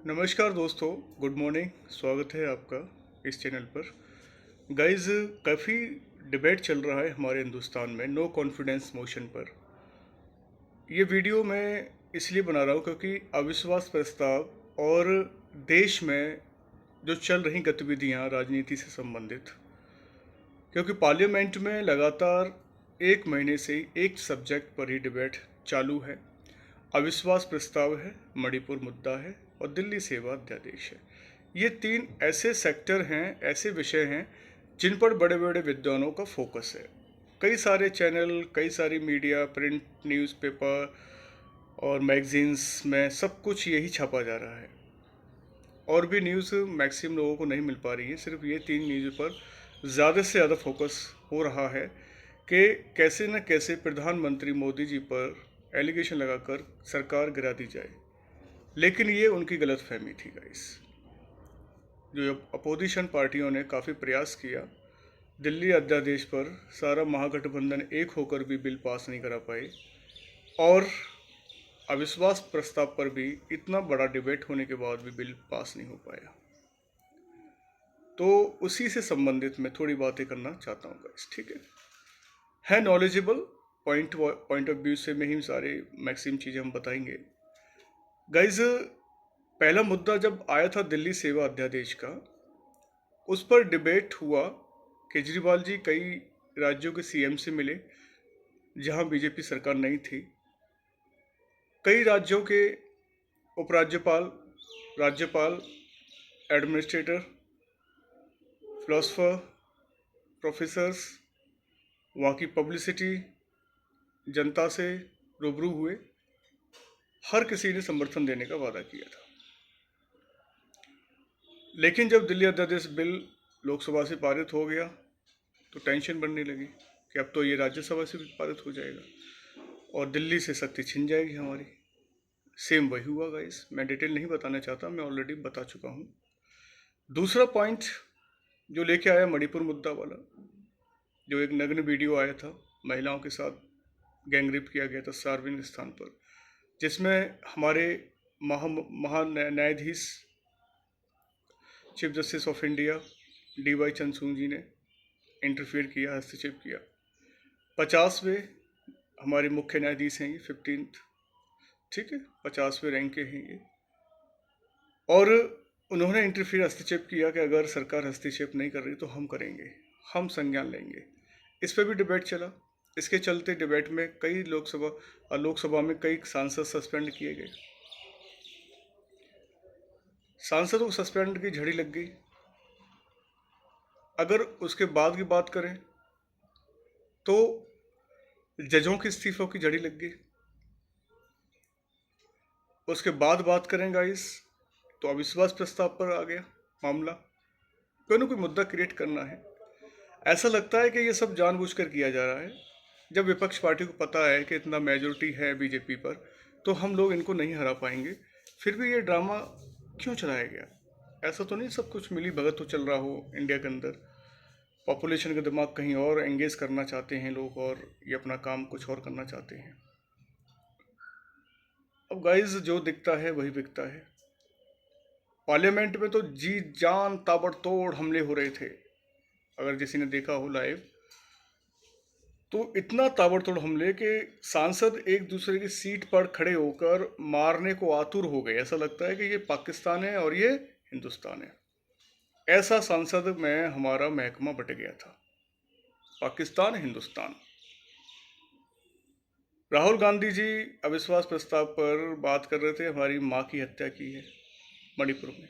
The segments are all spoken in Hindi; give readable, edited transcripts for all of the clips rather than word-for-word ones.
नमस्कार दोस्तों, गुड मॉर्निंग। स्वागत है आपका इस चैनल पर। गाइस, काफ़ी डिबेट चल रहा है हमारे हिंदुस्तान में नो कॉन्फिडेंस मोशन पर। ये वीडियो मैं इसलिए बना रहा हूँ क्योंकि अविश्वास प्रस्ताव और देश में जो चल रही गतिविधियाँ राजनीति से संबंधित, क्योंकि पार्लियामेंट में लगातार एक महीने से एक सब्जेक्ट पर ही डिबेट चालू है। अविश्वास प्रस्ताव है, मणिपुर मुद्दा है और दिल्ली सेवा अध्यादेश है। ये तीन ऐसे सेक्टर हैं, ऐसे विषय हैं जिन पर बड़े बड़े विद्वानों का फोकस है। कई सारे चैनल, कई सारी मीडिया, प्रिंट न्यूज़पेपर और मैगजीन्स में सब कुछ यही छापा जा रहा है। और भी न्यूज़ मैक्सिमम लोगों को नहीं मिल पा रही है। सिर्फ ये तीन न्यूज़ पर ज़्यादा से ज़्यादा फोकस हो रहा है कि कैसे न कैसे प्रधानमंत्री मोदी जी पर एलिगेशन लगाकर सरकार गिरा दी जाए। लेकिन ये उनकी गलतफहमी थी गाइस। जो अपोजिशन पार्टियों ने काफ़ी प्रयास किया, दिल्ली अध्यादेश पर सारा महागठबंधन एक होकर भी बिल पास नहीं करा पाए, और अविश्वास प्रस्ताव पर भी इतना बड़ा डिबेट होने के बाद भी बिल पास नहीं हो पाया। तो उसी से संबंधित मैं थोड़ी बातें करना चाहता हूँ गाइस, ठीक है नॉलेजेबल पॉइंट ऑफ व्यू से में ही सारे मैक्सिमम चीज़ें हम बताएंगे गाइस। पहला मुद्दा जब आया था दिल्ली सेवा अध्यादेश का, उस पर डिबेट हुआ। केजरीवाल जी कई राज्यों के सीएम से मिले जहां बीजेपी सरकार नहीं थी। कई राज्यों के उपराज्यपाल, राज्यपाल, एडमिनिस्ट्रेटर, फिलोसफर, प्रोफेसर्स, वहाँ की पब्लिसिटी, जनता से रूबरू हुए। हर किसी ने समर्थन देने का वादा किया था। लेकिन जब दिल्ली अध्यादेश बिल लोकसभा से पारित हो गया तो टेंशन बढ़ने लगी कि अब तो ये राज्यसभा से भी पारित हो जाएगा और दिल्ली से शक्ति छिन जाएगी हमारी। सेम वही हुआ गाइस। मैं डिटेल नहीं बताना चाहता, मैं ऑलरेडी बता चुका हूँ। दूसरा पॉइंट जो लेके आया मणिपुर मुद्दा वाला, जो एक नग्न वीडियो आया था, महिलाओं के साथ गैंगरेप किया गया था सार्वजनिक स्थान पर, जिसमें हमारे न्यायाधीश chief justice of India DY Chandrachud ji ने इंटरफेयर किया, हस्तक्षेप किया। 50वें हमारे मुख्य न्यायाधीश हैं ये, 15th, ठीक है, 50वें रैंक के हैं ये। और उन्होंने इंटरफेयर, हस्तक्षेप किया कि अगर सरकार हस्तक्षेप नहीं कर रही तो हम करेंगे, हम संज्ञान लेंगे। इस पर भी डिबेट चला। इसके चलते डिबेट में कई लोकसभा में कई सांसद सस्पेंड किए गए। सांसदों को सस्पेंड की झड़ी लग गई। अगर उसके बाद की बात करें तो जजों के इस्तीफों की झड़ी लग गई। उसके बाद बात करें गाइस तो अविश्वास प्रस्ताव पर आ गया मामला। कोई ना कोई मुद्दा क्रिएट करना है। ऐसा लगता है कि ये सब जानबूझकर किया जा रहा है। जब विपक्ष पार्टी को पता है कि इतना मेजोरिटी है बीजेपी पर, तो हम लोग इनको नहीं हरा पाएंगे, फिर भी ये ड्रामा क्यों चलाया गया? ऐसा तो नहीं सब कुछ मिली भगत तो चल रहा हो इंडिया के अंदर। पॉपुलेशन का दिमाग कहीं और एंगेज करना चाहते हैं लोग, और ये अपना काम कुछ और करना चाहते हैं। अब गाइस, जो दिखता है वही बिकता है। पार्लियामेंट में तो जी जान ताबड़तोड़ हमले हो रहे थे। अगर किसी ने देखा हो लाइव, तो इतना ताबड़तोड़ हमले कि सांसद एक दूसरे की सीट पर खड़े होकर मारने को आतुर हो गए। ऐसा लगता है कि ये पाकिस्तान है और ये हिंदुस्तान है। ऐसा सांसद में हमारा महकमा बट गया था, पाकिस्तान हिंदुस्तान। राहुल गांधी जी अविश्वास प्रस्ताव पर बात कर रहे थे, हमारी माँ की हत्या की है मणिपुर में,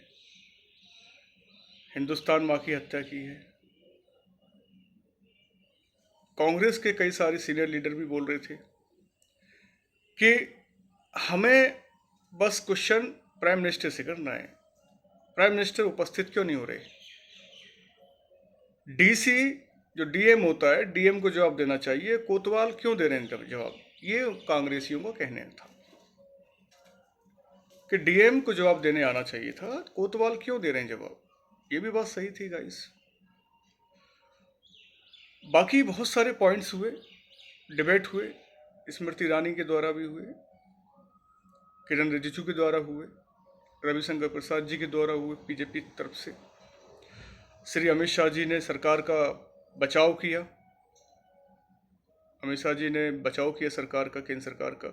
हिंदुस्तान माँ की हत्या की है। कांग्रेस के कई सारे सीनियर लीडर भी बोल रहे थे कि हमें बस क्वेश्चन प्राइम मिनिस्टर से करना है, प्राइम मिनिस्टर उपस्थित क्यों नहीं हो रहे। DC जो DM होता है, DM को जवाब देना चाहिए, कोतवाल क्यों दे रहे हैं जवाब। ये कांग्रेसियों का कहना था कि DM को जवाब देने आना चाहिए था, कोतवाल क्यों दे रहे हैं जवाब। ये भी बात सही थी गाइस। बाकी बहुत सारे पॉइंट्स हुए, डिबेट हुए, स्मृति ईरानी के द्वारा भी हुए, किरण रिजिजू के द्वारा हुए। रविशंकर प्रसाद जी के द्वारा हुए बीजेपी की तरफ से। श्री अमित शाह जी ने सरकार का बचाव किया, अमित शाह जी ने बचाव किया सरकार का, केंद्र सरकार का।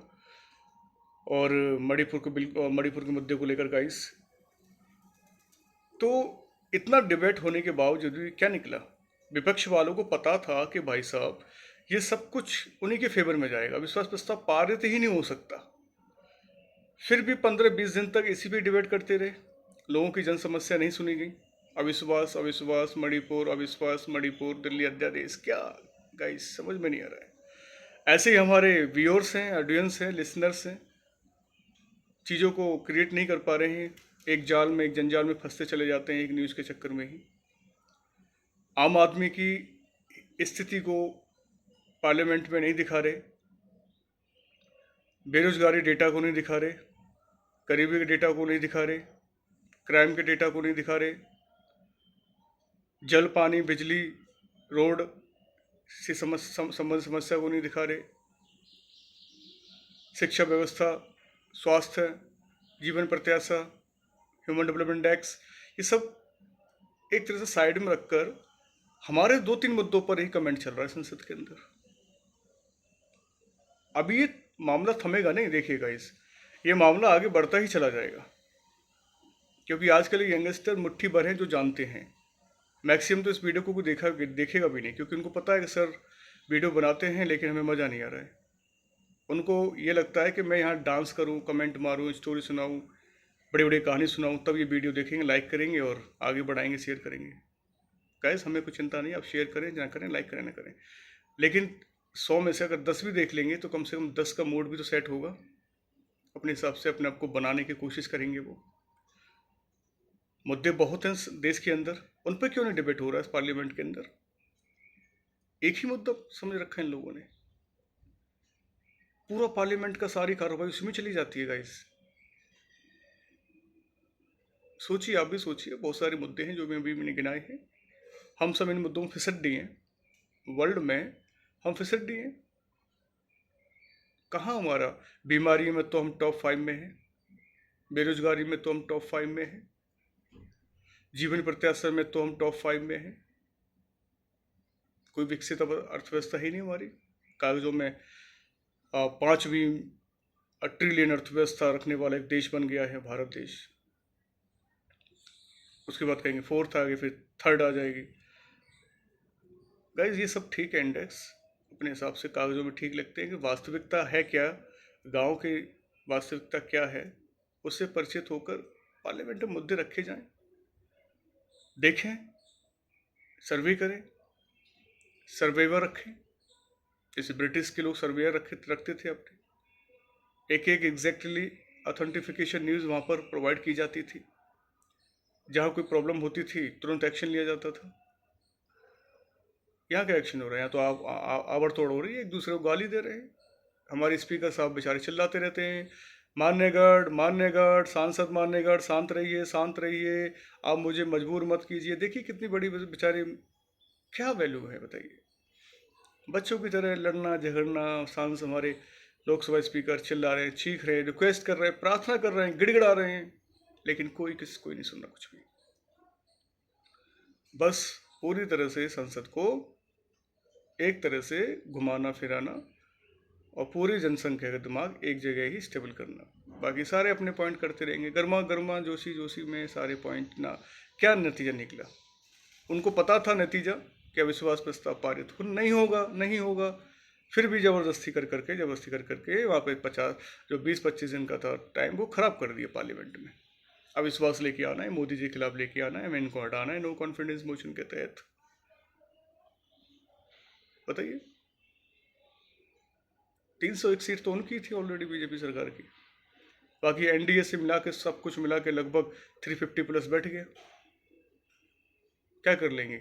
और मणिपुर के मुद्दे को लेकर गाइस, तो इतना डिबेट होने के बावजूद भी क्या निकला? विपक्ष वालों को पता था कि भाई साहब ये सब कुछ उन्हीं के फेवर में जाएगा, विश्वास प्रस्ताव पारित ही नहीं हो सकता। फिर भी 15-20 दिन तक इसी पे डिबेट करते रहे, लोगों की जन समस्या नहीं सुनी गई। अविश्वास अविश्वास मणिपुर, अविश्वास मणिपुर, दिल्ली अध्यादेश, क्या गाइस समझ में नहीं आ रहा है। ऐसे ही हमारे व्यूअर्स हैं, ऑडियंस हैं, लिसनर्स हैं, चीज़ों को क्रिएट नहीं कर पा रहे हैं, एक जाल में, एक जंजाल में फंसते चले जाते हैं एक न्यूज़ के चक्कर में ही। आम आदमी की स्थिति को पार्लियामेंट में नहीं दिखा रहे, बेरोजगारी डेटा को नहीं दिखा रहे, गरीबी के डेटा को नहीं दिखा रहे, क्राइम के डेटा को नहीं दिखा रहे, जल पानी बिजली रोड से संबंध समस्या को नहीं दिखा रहे, शिक्षा व्यवस्था, स्वास्थ्य, जीवन प्रत्याशा, ह्यूमन डेवलपमेंट इंडेक्स, ये सब एक तरह से साइड में रखकर हमारे 2-3 मुद्दों पर ही कमेंट चल रहा है संसद के अंदर। अभी ये मामला थमेगा नहीं, देखिएगा ये मामला आगे बढ़ता ही चला जाएगा, क्योंकि आजकल यंगस्टर मुट्ठी भर हैं जो जानते हैं। मैक्सिमम तो इस वीडियो को देखेगा भी नहीं, क्योंकि उनको पता है कि सर वीडियो बनाते हैं लेकिन हमें मज़ा नहीं आ रहा है। उनको ये लगता है कि मैं यहाँ डांस करूँ, कमेंट मारूँ, स्टोरी सुनाऊँ, बड़ी बड़ी कहानी सुनाऊँ, तब ये वीडियो देखेंगे, लाइक करेंगे और आगे बढ़ाएंगे, शेयर करेंगे। गाइस हमें कोई चिंता नहीं, आप शेयर करें ना करें, लाइक करें ना करें, लेकिन 100 में से अगर 10 भी देख लेंगे तो कम से कम 10 का मूड भी तो सेट होगा। अपने हिसाब से अपने आप को बनाने की कोशिश करेंगे। वो मुद्दे बहुत हैं देश के अंदर, उन पर क्यों नहीं डिबेट हो रहा है पार्लियामेंट के अंदर? एक ही मुद्दा समझ रखा है इन लोगों ने, पूरा पार्लियामेंट का सारी कार्रवाई उसमें चली जाती है। गाइस सोचिए, आप भी सोचिए, बहुत सारे मुद्दे हैं जो अभी मैंने गिनाए हैं। हम सब इन मुद्दों में फिसट दिए हैं, वर्ल्ड में हम फिसट दिए हैं। कहाँ हमारा, बीमारी में तो हम टॉप 5 में हैं, बेरोजगारी में तो हम टॉप 5 में हैं, जीवन प्रत्याशा में तो हम टॉप 5 में हैं। कोई विकसित अर्थव्यवस्था ही नहीं हमारी। कागजों में 5वीं ट्रिलियन अर्थव्यवस्था रखने वाला एक देश बन गया है भारत देश। उसके बाद कहेंगे 4th आ गई, फिर 3rd आ जाएगी। गाइज ये सब ठीक है, इंडेक्स अपने हिसाब से कागजों में ठीक लगते हैं, कि वास्तविकता है क्या, गांव की वास्तविकता क्या है, उससे परिचित होकर पार्लियामेंट में मुद्दे रखे जाएं, देखें, सर्वे करें, सर्वेवर रखें, जैसे ब्रिटिश के लोग सर्वेयर रखते थे अपने, एक एग्जैक्टली ऑथेंटिफिकेशन न्यूज़ वहाँ पर प्रोवाइड की जाती थी, जहाँ कोई प्रॉब्लम होती थी तुरंत एक्शन लिया जाता था। यहाँ क्या एक्शन हो रहा है? यहाँ तो आप आवर्तोड़ हो रही है, एक दूसरे को गाली दे रहे हैं। हमारे स्पीकर साहब बेचारे चिल्लाते रहते हैं, मान्यगढ़ मान्यगढ़, सांसद मान्यगढ़, शांत रहिए शांत रहिए, आप मुझे मजबूर मत कीजिए। देखिए कितनी बड़ी बेचारे, क्या वैल्यू है बताइए? बच्चों की तरह लड़ना झगड़ना। सांसद हमारे लोकसभा स्पीकर चिल्ला रहे हैं, चीख रहे हैं, रिक्वेस्ट कर रहे हैं, प्रार्थना कर रहे हैं, गिड़गिड़ा रहे हैं, लेकिन कोई नहीं सुन रहा कुछ भी। बस पूरी तरह से संसद को एक तरह से घुमाना फिराना और पूरी जनसंख्या का दिमाग एक जगह ही स्टेबल करना, बाकी सारे अपने पॉइंट करते रहेंगे, गर्मा गर्मा जोशी जोशी में सारे पॉइंट ना। क्या नतीजा निकला? उनको पता था नतीजा कि अविश्वास प्रस्ताव पारित नहीं होगा, नहीं होगा, फिर भी जबरदस्ती कर करके वहाँ पे 20-25 दिन का था टाइम, वो खराब कर दिया पार्लियामेंट में। अविश्वास लेके आना है, मोदी जी के खिलाफ लेके आना है, हमें इनको हटाना है नो कॉन्फिडेंस मोशन के तहत। बताइए, 301 सीट तो उनकी थी ऑलरेडी बीजेपी सरकार की, बाकी एनडीए से मिला के सब कुछ मिला के लगभग 350 प्लस बैठ गया। क्या कर लेंगे?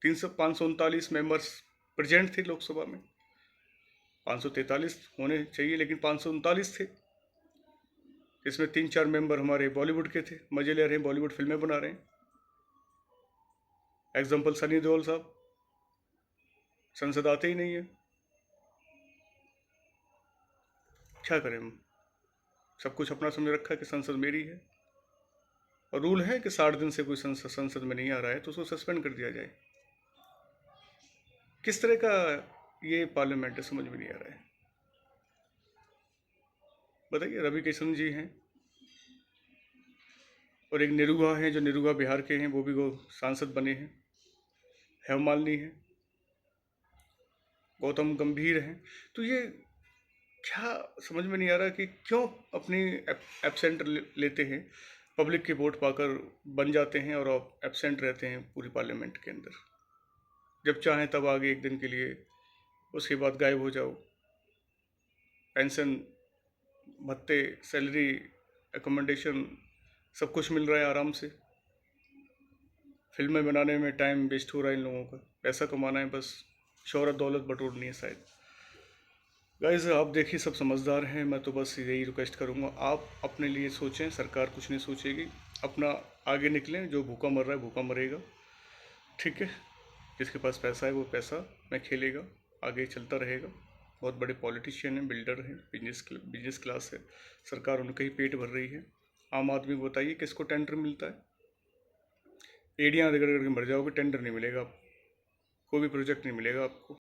539 मेंबर्स प्रेजेंट थे लोकसभा में, 543 होने चाहिए लेकिन 539 थे। इसमें 3-4 मेंबर हमारे बॉलीवुड के थे, मजे ले रहे हैं, बॉलीवुड फिल्में बना रहे हैं। एग्जाम्पल सनी देओल साहब, संसद आते ही नहीं है। क्या करें हम? सब कुछ अपना समझ रखा है कि संसद मेरी है। और रूल है कि 60 दिन से कोई संसद में नहीं आ रहा है तो उसको सस्पेंड कर दिया जाए। किस तरह का ये पार्लियामेंट है, समझ में नहीं आ रहा है। बताइए, रवि किशन जी हैं और एक निरुआ हैं जो निरुआ बिहार के हैं, वो भी वो सांसद बने हैं। हेममालिनी है, गौतम गंभीर हैं। तो ये क्या समझ में नहीं आ रहा कि क्यों अपनी एब्सेंट लेते हैं, पब्लिक के वोट पाकर बन जाते हैं और एब्सेंट रहते हैं पूरी पार्लियामेंट के अंदर। जब चाहें तब आगे एक दिन के लिए, उसके बाद गायब हो जाओ। पेंशन, भत्ते, सैलरी, एकोमोडेशन सब कुछ मिल रहा है आराम से। फिल्में बनाने में टाइम वेस्ट हो रहा है इन लोगों का, पैसा कमाना है बस, शोहरत दौलत बटोरनी है शायद। गाइस आप देखिए, सब समझदार हैं, मैं तो बस यही रिक्वेस्ट करूँगा, आप अपने लिए सोचें, सरकार कुछ नहीं सोचेगी। अपना आगे निकलें, जो भूखा मर रहा है भूखा मरेगा, ठीक है। जिसके पास पैसा है वो पैसा में खेलेगा, आगे चलता रहेगा। बहुत बड़े पॉलिटिशियन हैं, बिल्डर हैं, बिजनेस क्लास है, सरकार उनका ही पेट भर रही है। आम आदमी को बताइए किसको टेंडर मिलता है? एड़ियाँ रगड़ रगड़ के मर जाओगे, टेंडर नहीं मिलेगा आपको, कोई भी प्रोजेक्ट नहीं मिलेगा आपको।